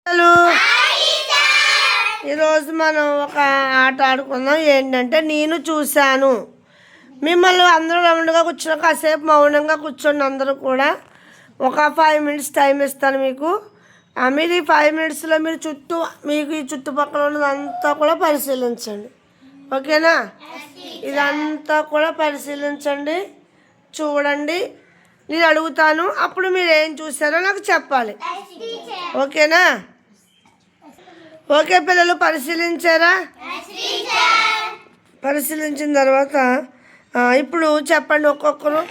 Hello, ఈరోజు మనం ఒక ఆట ఆడుకుందాం. ఏంటంటే నేను చూశాను. మిమ్మల్ని అందరూ రౌండ్గా కూర్చున్న కాసేపు మౌనంగా కూర్చోండి. అందరూ కూడా ఒక 5 minutes టైం ఇస్తాను మీకు. మీరు ఈ 5 minutesలో మీరు మీకు ఈ చుట్టుపక్కల ఉన్నదంతా కూడా పరిశీలించండి. ఓకేనా? ఇదంతా కూడా పరిశీలించండి, చూడండి. నేను అడుగుతాను, అప్పుడు మీరు ఏం చూసారో నాకు చెప్పాలి. ఓకేనా? ఓకే పిల్లలు, పరిశీలించారా? పరిశీలించిన తర్వాత ఇప్పుడు చెప్పండి ఒక్కొక్కరు.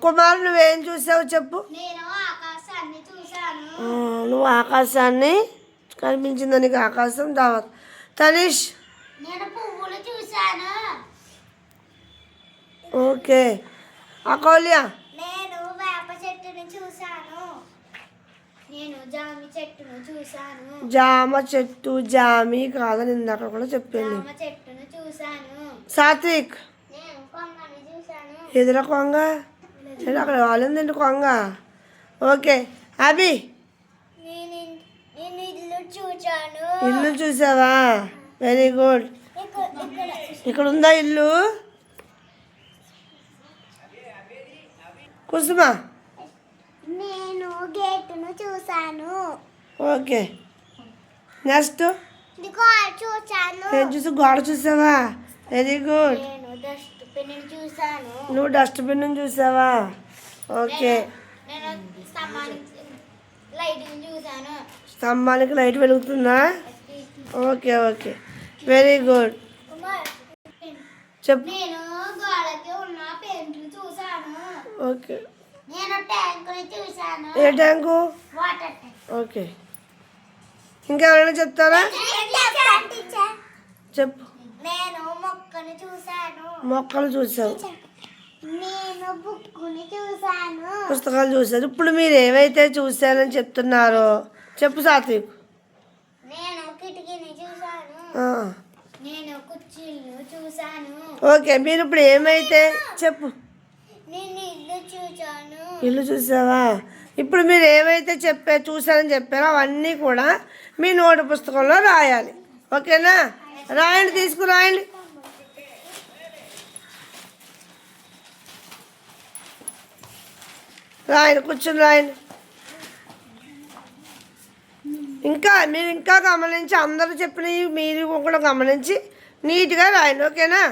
కుమార్, నువ్వేం చూసావు చెప్పు. నువ్వు ఆకాశాన్ని కనిపించింది నీకు ఆకాశం. దావత్ తనీష్, ఓకే. అకౌల్య, జామ చెట్టు జామి కాదని ఇందాక కూడా చెప్పింది. సాత్విక్, ఎదుర కొంగ, అక్కడ వాళ్ళందండి కొంగ. ఓకే. అభి, ఇల్లు చూసావా? Very good. ఇక్కడ ఉందా ఇల్లు? కుసుమ, నేను గేటును చూసాను. ఓకే. నెక్స్ట్, చూసాను. ఏం చూసి గోడ చూసావా? Very good. నువ్వు డస్ట్బిన్ చూసావా? ఓకే. స్తంభానికి లైట్ వెలుగుతుందా? Okay okay, very good. చెప్పు. ఓకే. ఏ ట్యాంకు? ఓకే. ఇంకెవరైనా చెప్తారా? చెప్పు. నేను మొక్కను చూసాను. మొక్కలు చూసావు. నేను బుక్కుని చూసాను. పుస్తకాలు చూసారు. ఇప్పుడు మీరు ఏవైతే చూసారని చెప్తున్నారో చెప్పు సాత్విక్. నేను కిటికీని చూసాను. నేను కుర్చీలు చూసాను. ఓకే. మీరు ఇప్పుడు ఏమైతే చెప్పు. నేను ఇల్లు చూసాను. ఇల్లు చూసావా? ఇప్పుడు మీరు ఏవైతే చూసారని చెప్పారో అవన్నీ కూడా మీ నోటు పుస్తకంలో రాయాలి. ఓకేనా? రాయండి, తీసుకురాయండి. రాయండి, కూర్చొని రాయండి. మీరు ఇంకా గమనించి అందరూ చెప్పినవి మీరు కూడా గమనించి నీట్గా రాయండి. ఓకేనా?